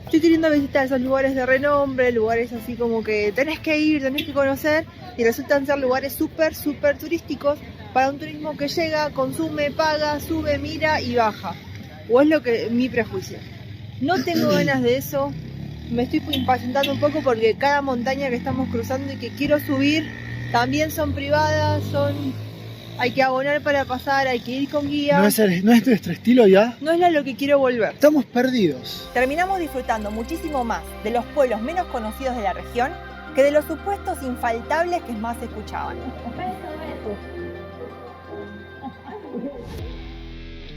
estoy teniendo visitas a esos lugares de renombre, lugares así como que tenés que ir, tenés que conocer, y resultan ser lugares súper turísticos para un turismo que llega, consume, paga, sube, mira y baja. O es lo que mi prejuicio. No tengo ganas de eso, me estoy impacientando un poco porque cada montaña que estamos cruzando y que quiero subir también son privadas, son Hay que abonar para pasar, hay que ir con guía. ¿No es nuestro estilo ya? No es a lo que quiero volver. Estamos perdidos. Terminamos disfrutando muchísimo más de los pueblos menos conocidos de la región que de los supuestos infaltables que más se escuchaban.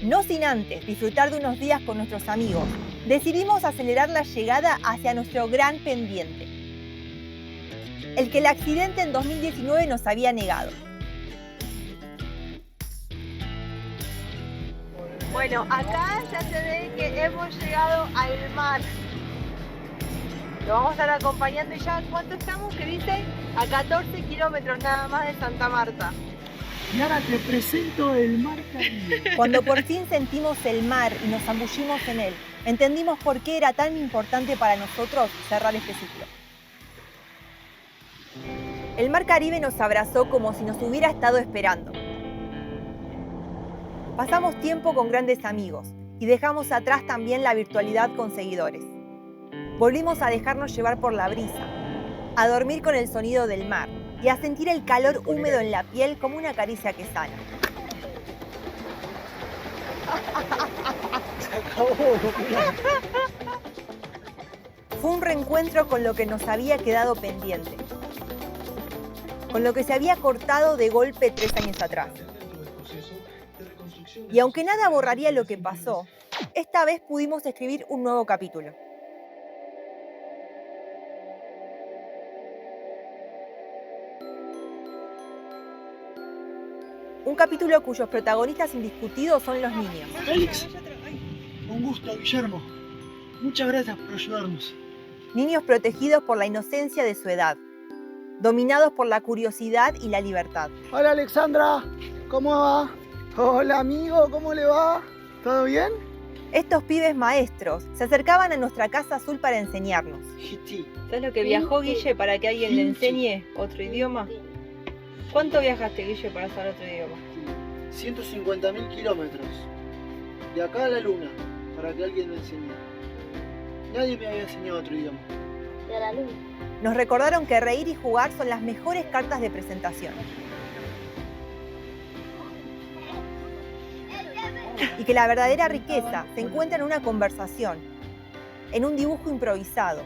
No sin antes disfrutar de unos días con nuestros amigos, decidimos acelerar la llegada hacia nuestro gran pendiente, el que el accidente en 2019 nos había negado. Bueno, acá ya se ve que hemos llegado al mar. Lo vamos a estar acompañando y ya, ¿cuánto estamos? ¿Qué dice? A 14 kilómetros nada más de Santa Marta. Y ahora te presento el mar Caribe. Cuando por fin sentimos el mar y nos zambullimos en él, entendimos por qué era tan importante para nosotros cerrar este ciclo. El mar Caribe nos abrazó como si nos hubiera estado esperando. Pasamos tiempo con grandes amigos y dejamos atrás también la virtualidad con seguidores. Volvimos a dejarnos llevar por la brisa, a dormir con el sonido del mar y a sentir el calor húmedo en la piel como una caricia que sana. Fue un reencuentro con lo que nos había quedado pendiente, con lo que se había cortado de golpe 3 años atrás. Y aunque nada borraría lo que pasó, esta vez pudimos escribir un nuevo capítulo. Un capítulo cuyos protagonistas indiscutidos son los niños. Félix, un gusto, Guillermo. Muchas gracias por ayudarnos. Niños protegidos por la inocencia de su edad, dominados por la curiosidad y la libertad. Hola Alexandra, ¿cómo va? Hola amigo, ¿cómo le va? ¿Todo bien? Estos pibes maestros se acercaban a nuestra casa azul para enseñarnos. ¿Sabes lo que viajó Guille para que alguien le enseñe otro idioma? ¿Cuánto viajaste, Guille, para saber otro idioma? 150.000 kilómetros. De acá a la luna, para que alguien me enseñe. Nadie me había enseñado otro idioma. De la luna. Nos recordaron que reír y jugar son las mejores cartas de presentación. Y que la verdadera riqueza se encuentra en una conversación, en un dibujo improvisado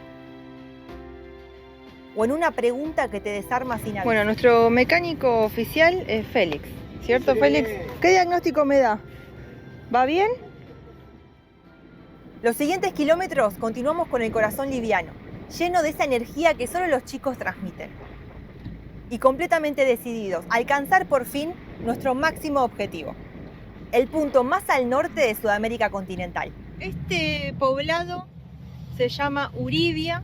o en una pregunta que te desarma sin aviso. Bueno, nuestro mecánico oficial es Félix, ¿cierto, Sí. Félix? ¿Qué diagnóstico me da? ¿Va bien? Los siguientes kilómetros continuamos con el corazón liviano, lleno de esa energía que solo los chicos transmiten. Y completamente decididos a alcanzar por fin nuestro máximo objetivo, el punto más al norte de Sudamérica continental. Este poblado se llama Uribia.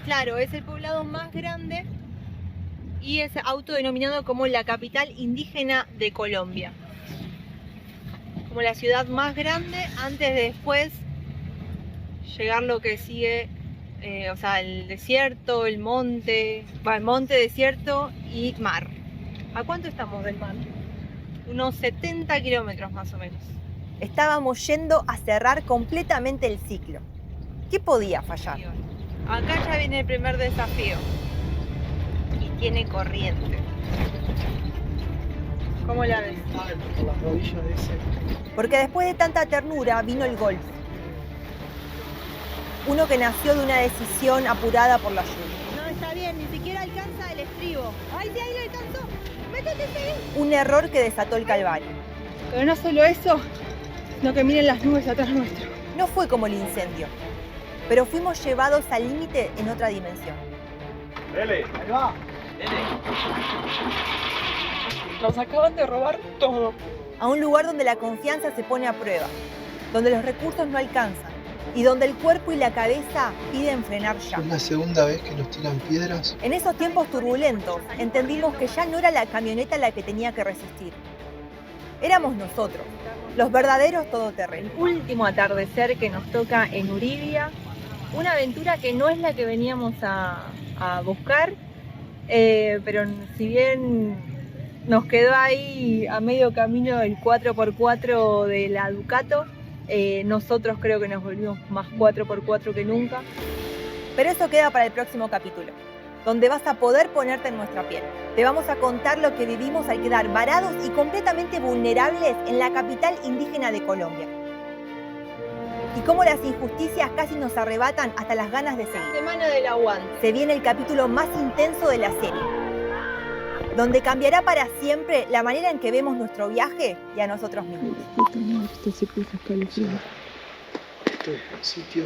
Claro, es el poblado más grande y es autodenominado como la capital indígena de Colombia. Como la ciudad más grande antes de después llegar lo que sigue, o sea, el desierto, el monte, desierto y mar. ¿A cuánto estamos del mar? Unos 70 kilómetros más o menos. Estábamos yendo a cerrar completamente el ciclo. ¿Qué podía fallar? Acá ya viene el primer desafío. Y tiene corriente. ¿Cómo la ves? Por las rodillas de ese. Porque después de tanta ternura vino el golf. Uno que nació de una decisión apurada por la lluvia. No, está bien, ni siquiera alcanza el estribo. ¡Ay, sí, ahí lo alcanzó! ¡Métete, sí! Un error que desató el calvario. Pero no solo eso, sino que miren las nubes atrás nuestro. No fue como el incendio, pero fuimos llevados al límite en otra dimensión. Dele. Ahí va. Nos acaban de robar todo. A un lugar donde la confianza se pone a prueba, donde los recursos no alcanzan y donde el cuerpo y la cabeza piden frenar ya. Es la segunda vez que nos tiran piedras. En esos tiempos turbulentos entendimos que ya no era la camioneta la que tenía que resistir. Éramos nosotros, los verdaderos todoterrenos. Último atardecer que nos toca en Uribia. Una aventura que no es la que veníamos a buscar, pero si bien nos quedó ahí a medio camino el 4x4 de la Ducato, nosotros creo que nos volvimos más 4x4 que nunca. Pero eso queda para el próximo capítulo. donde vas a poder ponerte en nuestra piel. Te vamos a contar lo que vivimos al quedar varados y completamente vulnerables en la capital indígena de Colombia. Y cómo las injusticias casi nos arrebatan hasta las ganas de seguir. Semana del aguante. Se viene el capítulo más intenso de la serie, donde cambiará para siempre la manera en que vemos nuestro viaje y a nosotros mismos. Este sitio